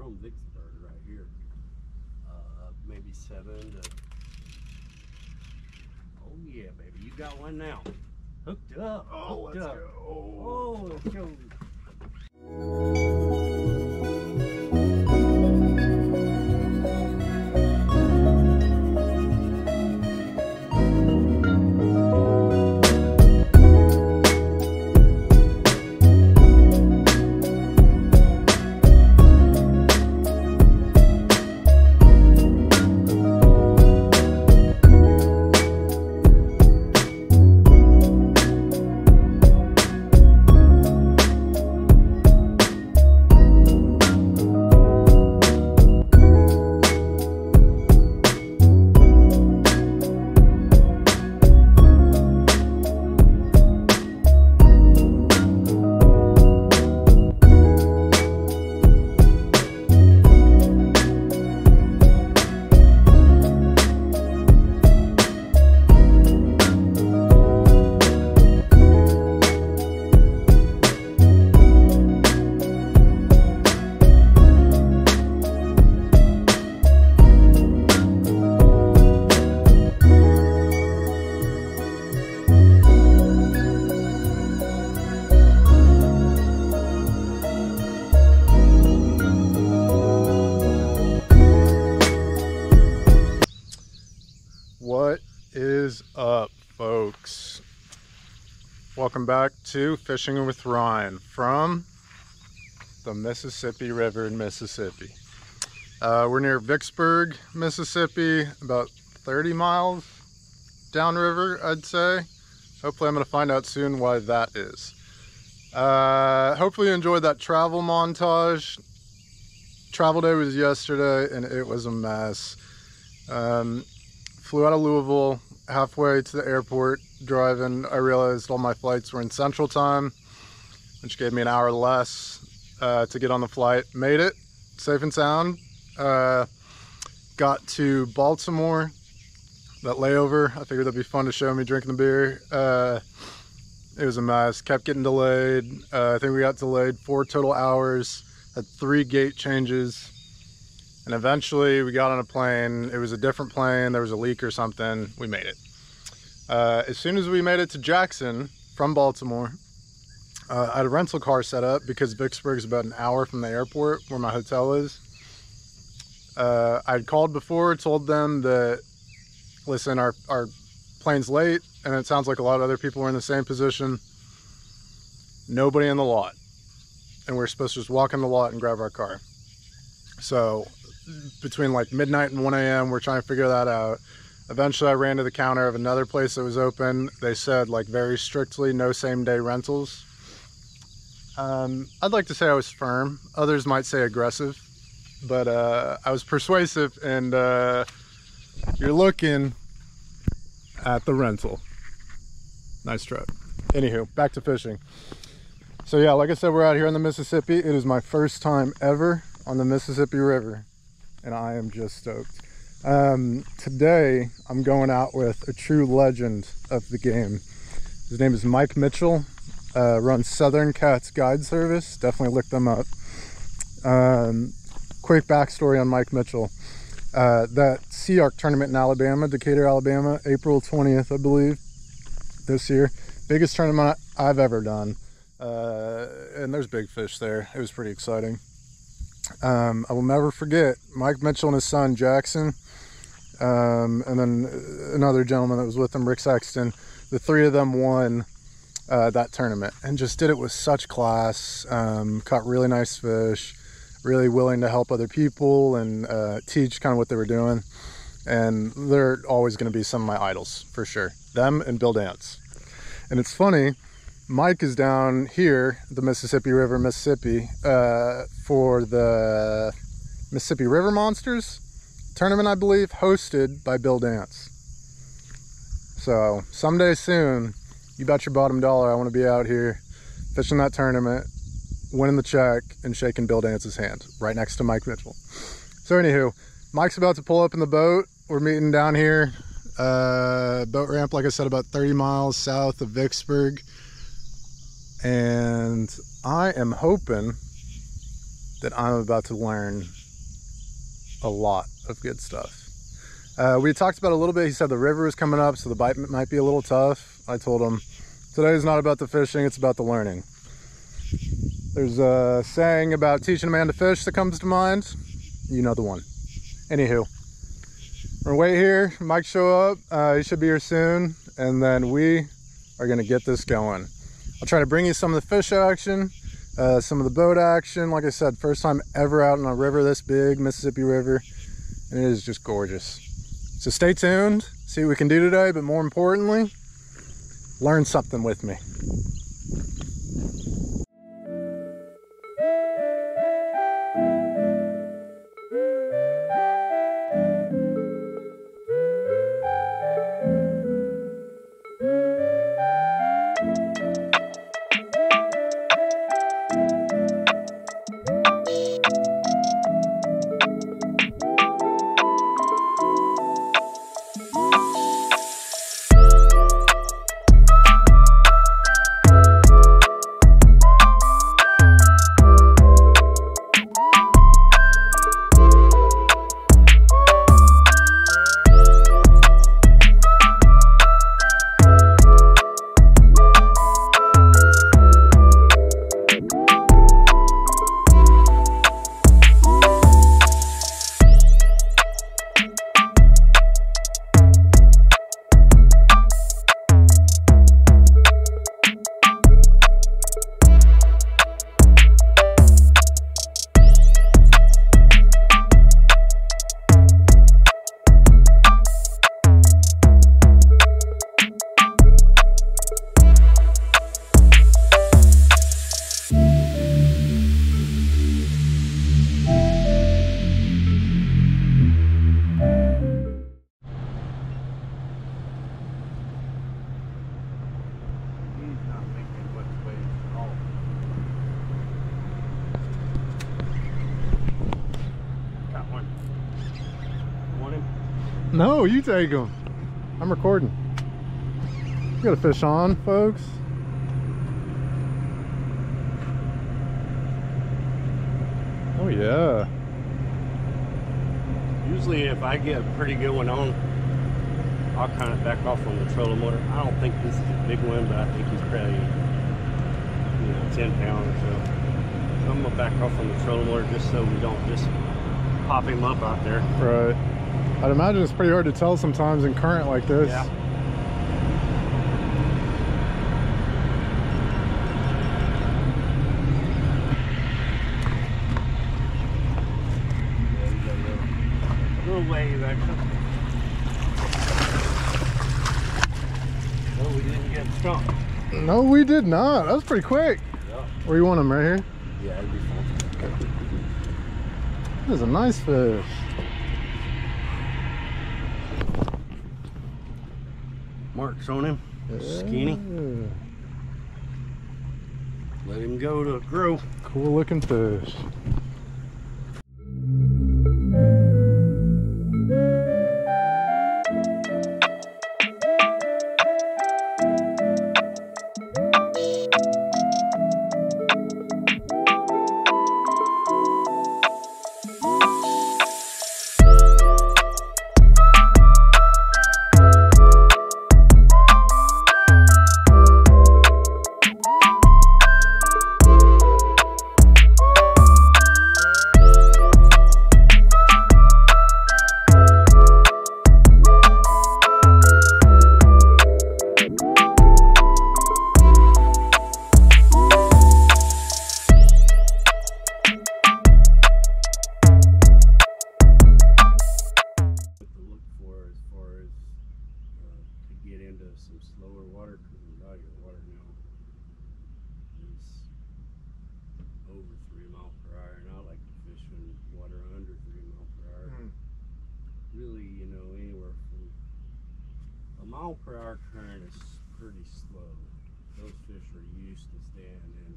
from Vicksburg right here. Maybe 7 to... Oh yeah, baby, you got one now. Hooked up. Oh, Hooked let's up. go. Oh, let's go. What is up, folks? Welcome back to Fishing with Ryan from the Mississippi River in Mississippi. We're near Vicksburg, Mississippi, about 30 miles downriver, I'd say. Hopefully I'm going to find out soon why that is. Hopefully you enjoyed that travel montage. Travel day was yesterday and it was a mess. Flew out of Louisville, halfway to the airport driving, I realized all my flights were in Central Time, which gave me an hour less to get on the flight. Made it safe and sound. Got to Baltimore, that layover. I figured that'd be fun to show me drinking the beer. It was a mess, kept getting delayed. I think we got delayed 4 total hours, had 3 gate changes. And eventually we got on a plane. It was a different plane. There was a leak or something. We made it. As soon as we made it to Jackson from Baltimore, I had a rental car set up because Vicksburg is about an hour from the airport where my hotel is. I'd called before, told them that, listen, our plane's late and it sounds like a lot of other people were in the same position. Nobody in the lot. And we're supposed to just walk in the lot and grab our car. So between like midnight and 1 a.m. we're trying to figure that out. Eventually I ran to the counter of another place that was open. They said like very strictly no same day rentals. I'd like to say I was firm. Others might say aggressive, but I was persuasive, and you're looking at the rental. Nice truck. Anywho, back to fishing. So yeah, like I said, we're out here on the Mississippi. It is my first time ever on the Mississippi River, and I am just stoked. Today I'm going out with a true legend of the game. His name is Mike Mitchell, runs Southern Cats Guide Service. Definitely look them up. Quick backstory on Mike Mitchell. That Sea Arc tournament in Alabama, Decatur, Alabama, April 20th, I believe, this year. Biggest tournament I've ever done. And there's big fish there. It was pretty exciting. I will never forget Mike Mitchell and his son Jackson, and then another gentleman that was with him, Rick Sexton. The 3 of them won that tournament and just did it with such class. Caught really nice fish, really willing to help other people and teach kind of what they were doing. And they're always going to be some of my idols for sure. Them and Bill Dance. And it's funny, Mike is down here, the Mississippi River, Mississippi, for the Mississippi River Monsters tournament, I believe, hosted by Bill Dance. So someday soon, you bet your bottom dollar I want to be out here fishing that tournament, winning the check, and shaking Bill Dance's hand right next to Mike Mitchell. So anywho, Mike's about to pull up in the boat. We're meeting down here, boat ramp, like I said, about 30 miles south of Vicksburg. And I am hoping that I'm about to learn a lot of good stuff. We talked about it a little bit. He said the river is coming up, so the bite might be a little tough. I told him, today's not about the fishing, it's about the learning. There's a saying about teaching a man to fish that comes to mind. You know the one. Anywho, we're gonna wait here. Mike show up. He should be here soon, and then we are gonna get this going. I'll try to bring you some of the fish action, some of the boat action. Like I said, first time ever out on a river this big, Mississippi River, and it is just gorgeous. So stay tuned, see what we can do today, but more importantly, learn something with me. No, you take them. I'm recording. We got a fish on, folks. Oh yeah. Usually if I get a pretty good one on, I'll kind of back off on the trolling motor. I don't think this is a big one, but I think he's probably, 10 pounds or so. I'm gonna back off on the trolling motor just so we don't just pop him up out there. Right. I'd imagine it's pretty hard to tell sometimes in current like this. Yeah. Little wave action. No, we didn't get strong. No, we did not. That was pretty quick. Yeah. Where you want him, right here? Yeah, it'd be fun. Okay. This is a nice fish. Marks on him, skinny. Let him go to grow. Cool looking fish. Some slower water, because a lot of your water now is over 3 miles per hour, and I like to fish when water under 3 miles per hour. Really, anywhere from a mile per hour current is pretty slow. Those fish are used to staying in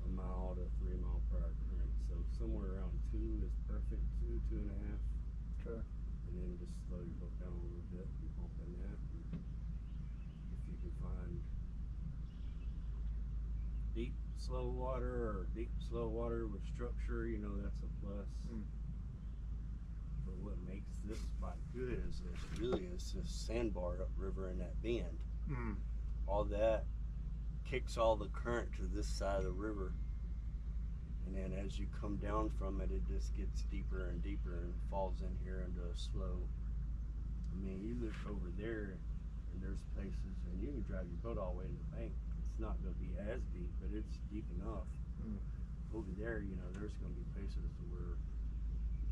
a mile to 3 mile per hour current, so somewhere around 2 is perfect, 2.5. Okay. And then just slow your boat down a little bit and pump in that. If you can find deep slow water or deep slow water with structure, you know, that's a plus. But what makes this spot good is this sandbar upriver in that bend. All that kicks all the current to this side of the river, and then as you come down from it, it just gets deeper and deeper and falls in here into a slow. I mean, you look over there and there's places, and you can drive your boat all the way to the bank. It's not going to be as deep, but it's deep enough. Over there, you know, there's going to be places where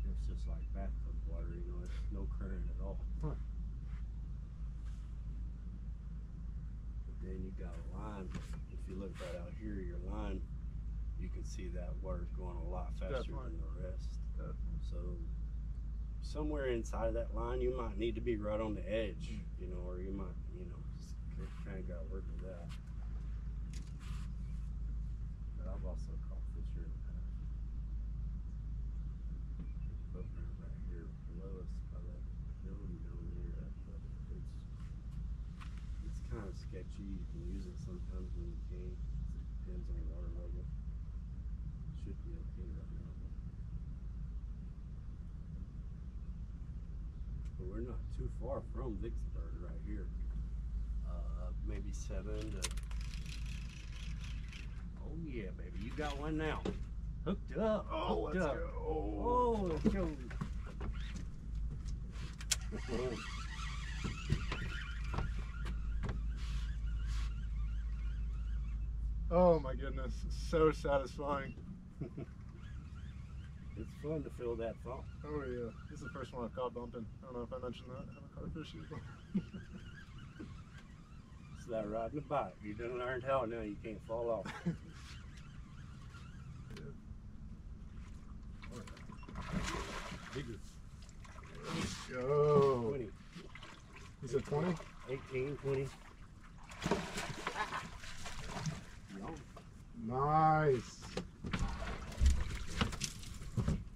it's just like bathtub water, you know, it's no current at all. But then you got a line. If you look right out here, your line, you can see that water's going a lot faster than the rest. So somewhere inside of that line, you might need to be right on the edge, you know, or you might, you know, just kind of got to work with that. But I've also caught fish here in the past. Boat ramp right here below us by that building down there, but it's kind of sketchy. You can use it sometimes when you can't. It depends on the water level. Should be okay right now. But we're not too far from Vicksburg right here. Maybe 7 to. Oh yeah, baby, you got one now. Hooked up. Oh, let's go. Oh, let's go. Oh my goodness, so satisfying. It's fun to feel that thump. Oh yeah, this is the first one I've caught bumping. I don't know if I mentioned that. I haven't caught a fish yet. It's like riding a bike. You done learned how, now you can't fall off. Bigger. Let's go. 20. You said 20? 18, 20. Nice.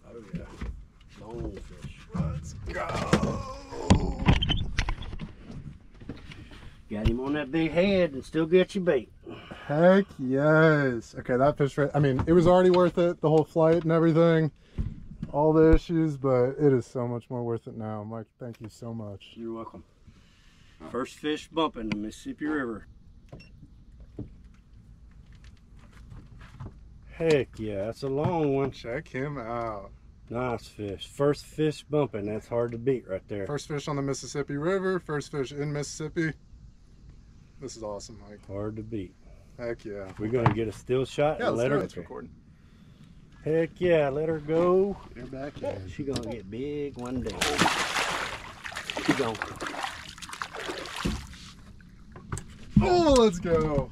Oh yeah. Long fish. Let's go. Got him on that big head and still got your bait. Heck yes. Okay, that fish, I mean, it was already worth it, the whole flight and everything, all the issues, but it is so much more worth it now. Mike, thank you so much. You're welcome. First fish bumping the Mississippi River. Heck yeah, that's a long one. Check him out. Nice fish. First fish bumping. That's hard to beat right there. First fish on the Mississippi River, first fish in Mississippi. This is awesome, Mike. Hard to beat. Heck yeah. We're going to get a still shot and let her go. It's recording. Heck yeah, let her go. You're back in. She's going to get big one day. She's going. Oh, let's go.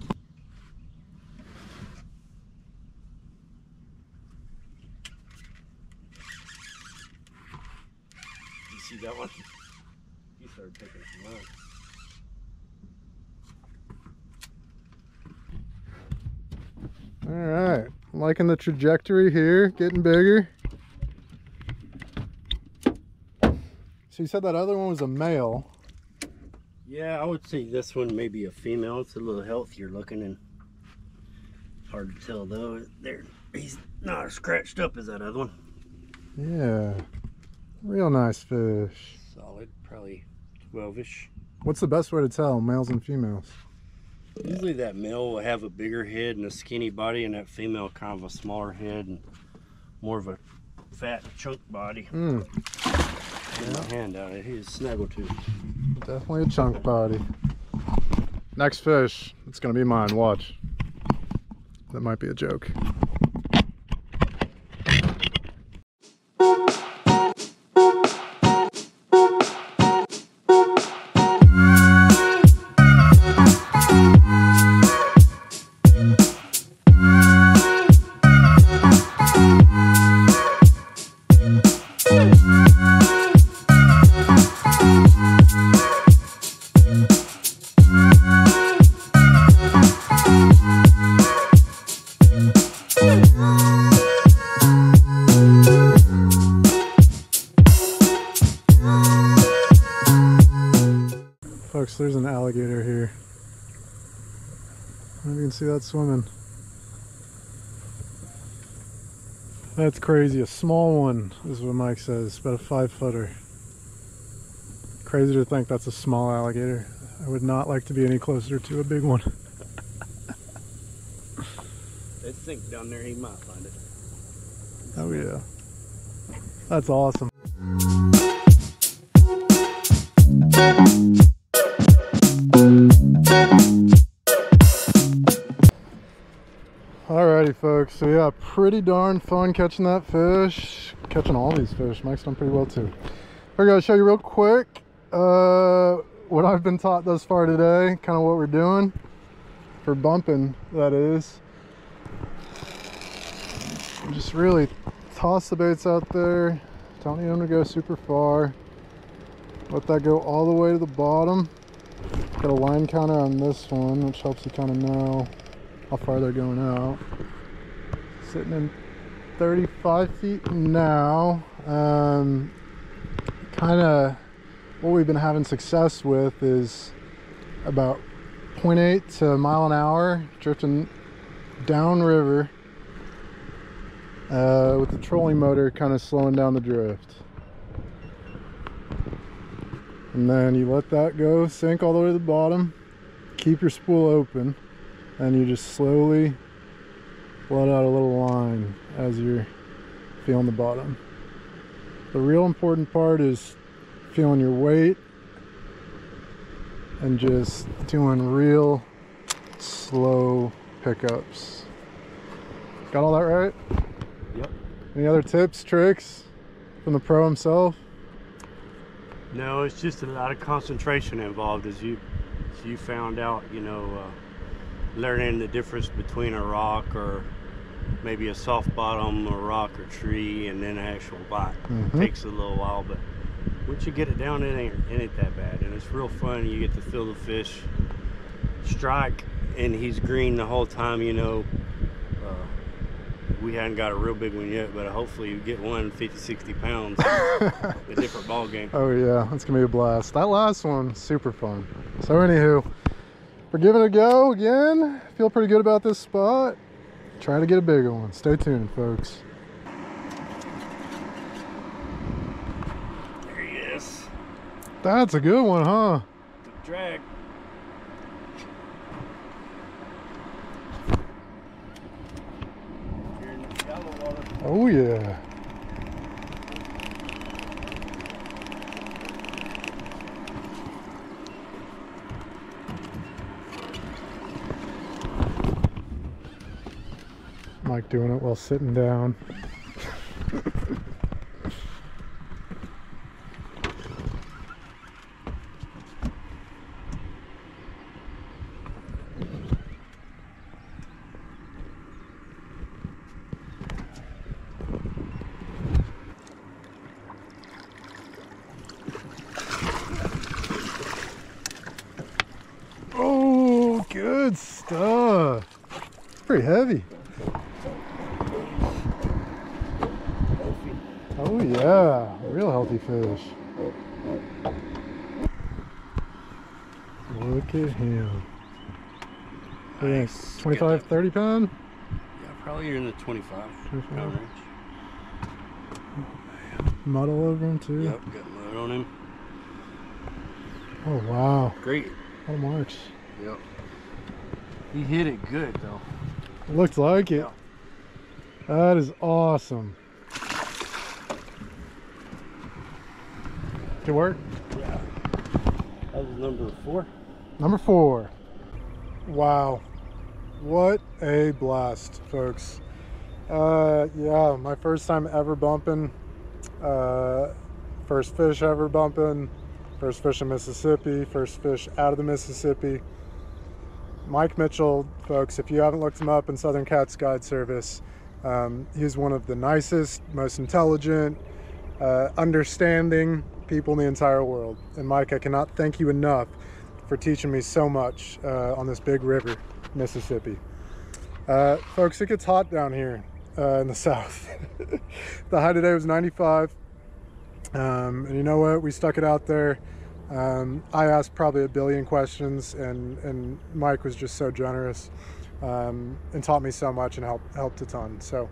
You see that one? He started taking some line. All right, liking the trajectory here, getting bigger. So you said that other one was a male. Yeah, I would say this one may be a female. It's a little healthier looking and hard to tell though. There, he's not as scratched up as that other one. Yeah, real nice fish. Solid, probably 12-ish. What's the best way to tell males and females? Usually that male will have a bigger head and a skinny body, and that female kind of a smaller head and more of a fat chunk body. Get my hand out of it. He's snaggletooth. Definitely a chunk body. Next fish. It's gonna be mine. Watch. That might be a joke. Folks, there's an alligator here. I don't know if you can see that swimming. That's crazy. A small one is what Mike says, about a 5-footer. Crazy to think that's a small alligator. I would not like to be any closer to a big one. They think down there he might find it. Oh yeah. That's awesome. Alrighty folks, so yeah, pretty darn fun catching that fish. Catching all these fish. Mike's done pretty well too. We're gonna show you real quick what I've been taught thus far today, kind of what we're doing for bumping, that is. Just really toss the baits out there. Don't need them to go super far. Let that go all the way to the bottom. Got a line counter on this one, which helps you kind of know how far they're going out. Sitting in 35 feet now. Kind of what we've been having success with is about 0.8 to a mile an hour, drifting downriver with the trolling motor kind of slowing down the drift. And then you let that go, sink all the way to the bottom, keep your spool open, and you just slowly let out a little line as you're feeling the bottom. The real important part is feeling your weight and just doing real slow pickups. Got all that right? Yep. Any other tips, tricks from the pro himself? No, it's just a lot of concentration involved, as you found out, you know, learning the difference between a rock or maybe a soft bottom, a rock or tree, and then an actual bite. Takes a little while, but once you get it down, it ain't that bad, and it's real fun. You get to feel the fish strike, and he's green the whole time, you know. We hadn't got a real big one yet, but hopefully you get one 50-60 pounds. A different ball game. Oh yeah, that's gonna be a blast. That last one, super fun. So anywho, we're giving it a go again. Feel pretty good about this spot. Try to get a bigger one. Stay tuned, folks. There he is. That's a good one, huh? Good drag. Oh yeah. Mike doing it while sitting down. Oh, good stuff. It's pretty heavy. Oh yeah, real healthy fish. Look at him. Nice. 25, 30 pound? Yeah, probably in the 25 pound range. Mud all over him too? Yep, got mud on him. Oh wow. Great. A lot of marks. Yep. He hit it good though. Looked like it. Yeah. That is awesome. Good work? Yeah. That was number 4. Number 4. Wow. What a blast, folks. Yeah, my first time ever bumping. First fish ever bumping. First fish in Mississippi. First fish out of the Mississippi. Mike Mitchell, folks, if you haven't looked him up in Southern Cats Guide Service, he's one of the nicest, most intelligent, understanding people in the entire world. And Mike, I cannot thank you enough for teaching me so much on this big river, Mississippi. Folks, it gets hot down here in the south. The high today was 95. And you know what? We stuck it out there. I asked probably 1 billion questions, and Mike was just so generous and taught me so much and helped a ton. So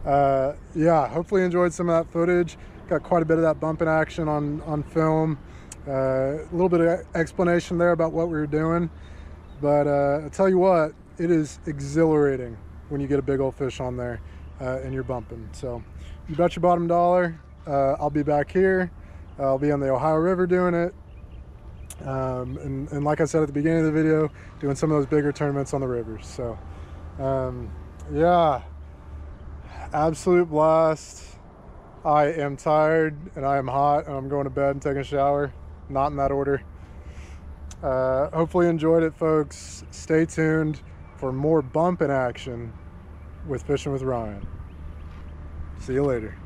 Yeah, hopefully enjoyed some of that footage. Got quite a bit of that bumping action on film. A little bit of explanation there about what we were doing. But I'll tell you what, it is exhilarating when you get a big old fish on there and you're bumping. So you bet your bottom dollar, I'll be back here. I'll be on the Ohio River doing it. And like I said at the beginning of the video, doing some of those bigger tournaments on the rivers. So yeah, absolute blast. I am tired and I am hot and I'm going to bed and taking a shower. Not in that order. Hopefully enjoyed it, folks. Stay tuned for more bumping action with Fishing with Ryan. See you later.